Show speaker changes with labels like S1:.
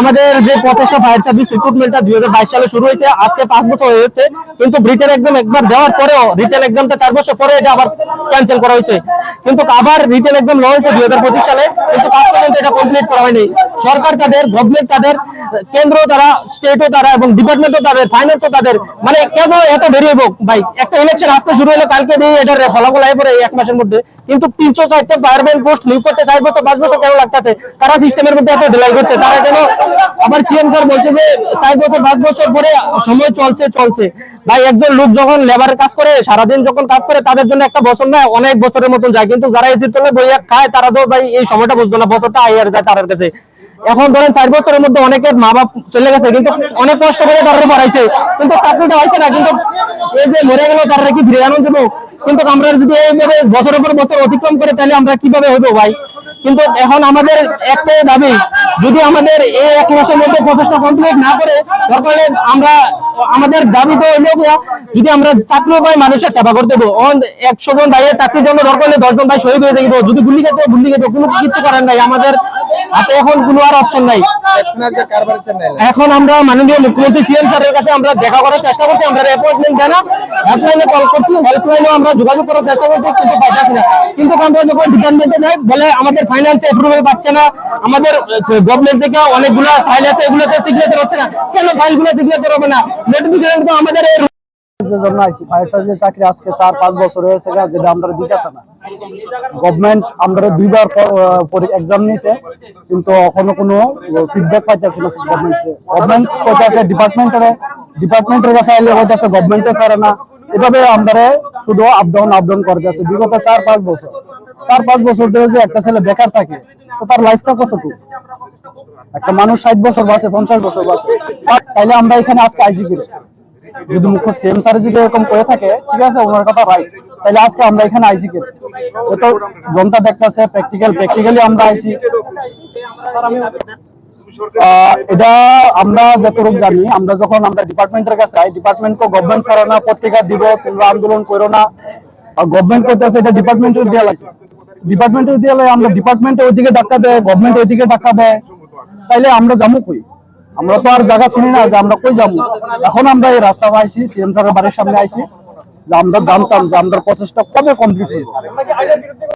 S1: আমাদের যে প্রচেষ্টা ফায়ার সার্ভিস রিক্রুটমেন্টটা 2022 সালে শুরু হয়েছে, আজকে 5 বছর হয়েছে, কিন্তু রিটেন এক্সাম একবার দেওয়ার পরেও রিটেন এক্সামটা 4 বছর পরে এটা আবার ক্যান্সেল করা হয়েছে। কিন্তু আবার রিটেন এক্সাম নেওয়া হয়েছে 2025 সালে, কিন্তু কাজ পর্যন্ত এটা কমপ্লিট করা হয়নি। সরকার তাদের, গভর্নমেন্ট তাদের, কেন্দ্র তারা, স্টেটও তারা এবং ডিপার্টমেন্টও তাদের, ফাইন্যান্সও তাদের, মানে কেন এত দেরি হইব ভাই? একটা ইলেকশন আজকে শুরু হলো, কালকে দিয়ে এটার ফলাফল আয় পরে 1 মাসের মধ্যে, কিন্তু 304টা ফায়ারম্যান পোস্ট নিয়োগ করতে 4 বছর 5 বছর কেন লাগতেছে? তারা সিস্টেমের মধ্যে এত ঢিলাই করছে। তারা কেন আবার সিএম স্যার বলছে যে 4 বছর 5 বছর পরে সময় চলছে ভাই। একজন লোক যখন লেবারের কাজ করে, সারাদিন যখন কাজ করে, তাদের জন্য একটা বছর না অনেক বছরের মতন যায়, কিন্তু যারা এসির তলে বইয়া খায় তারা তো ভাই এই সময়টা বুঝতো না, বছরটা আইয়ার যায় তার কাছে। এখন ধরেন 4 বছরের মধ্যে অনেকের মা বাপ চলে গেছে, কিন্তু অনেক কষ্ট করে তারা পড়াইছে, কিন্তু চাকরিটা হয়েছে না। কিন্তু এই যে মরে গেল তারা কি ফিরে আনন্দ দেবো? কিন্তু আমরা যদি এইভাবে বছরের পর বছর অতিক্রম করে, তাহলে আমরা কিভাবে হইবো ভাই? কিন্তু এখন আমাদের একটাই দাবি, যদি আমাদের এই 1 মাসের মধ্যে প্রচেষ্টা কমপ্লিট না করে, দরকার আমরা আমাদের দাবি তো হইলো যদি আমরা চাকরি পাই মানুষের সেবা করতে দেবো। 100 জন ভাইয়ের চাকরির জন্য দরকার হলে 10 জন ভাই শহীদ হয়ে যাবো। যদি গুলি খেতে কোনো কিছু করেন নাই, আমাদের হাতে এখন কোনো আর অপশন নাই। এখন আমরা মাননীয় মুখ্যমন্ত্রী সিএম স্যারের কাছে আমরা দেখা করার চেষ্টা করছি, আমরা অ্যাপয়েন্টমেন্ট দেয় না, হেল্পলাইনে কল করছি, হেল্পলাইনেও আমরা যোগাযোগ করার চেষ্টা করছি, কিন্তু পাইতেছি না। কিন্তু আমরা যখন ডিপার্টমেন্টে যাই, বলে আমাদের ফাইন্যান্স অ্যাপ্রুভাল পাচ্ছে না, আমাদের গভর্নমেন্ট থেকে অনেকগুলো ফাইল আছে, এগুলোতে সিগনেচার হচ্ছে না। কেন ফাইলগুলো সিগনেচার হবে না? নোটিফিকেশন তো আমাদের
S2: জন্য আইসি ফায়ার সার্ভিসের চাকরি আজকে 4-5 বছর হয়েছে, যেটা আমরা দিতেছে না। গভর্নমেন্ট আমরা 2বার এক্সাম নিয়েছে, কিন্তু এখনো কোনো ফিডব্যাক পাইতেছে না। গভর্নমেন্ট কইতাছে ডিপার্টমেন্টের কাছে আইলে হইতাছে গভর্নমেন্টে ছাড়ে না। এভাবে আমরা শুধু আপ-ডাউন করতেছে বিগত 4-5 বছর। 4-5 বছর ধরে যে একটা ছেলে বেকার থাকে, তো তার লাইফটা কতটুকু? একটা মানুষ 60 বছর বাঁচে, 50 বছর বাঁচে, তাইলে আমরা এখানে আজকে আইসি করি। যদি মুখ্য সিএম স্যার যদি এরকম করে থাকে, ঠিক আছে, ওনার কথা রাইট, তাহলে আজকে আমরা এখানে আইসি করি। তো জনতা দেখতেছে প্র্যাকটিক্যালি আমরা আইসি। এটা আমরা যতটুকু জানি, আমরা যখন আমরা ডিপার্টমেন্টের কাছে আই, ডিপার্টমেন্টকে গভর্নমেন্ট ছাড়া না, পত্রিকা দিব, তোমরা আন্দোলন করো না, গভর্নমেন্ট করতেছে, এটা ডিপার্টমেন্টের দেওয়া লাগছে। ডিপার্টমেন্টের দেওয়া আমরা ডিপার্টমেন্টে ওইদিকে ধাক্কা দেয়, গভর্নমেন্ট ওইদিকে ধাক্কা দেয়, তাইলে আমরা যাবো কই? আমরা তো আর জায়গা চিনি না যে আমরা কই যাবো। এখন আমরা এই রাস্তা আইছি, সিএম স্যারের বাড়ির সামনে আইছি, যে আমরা জানতাম যে আমরা প্রসেসটা কবে কমপ্লিট হইব।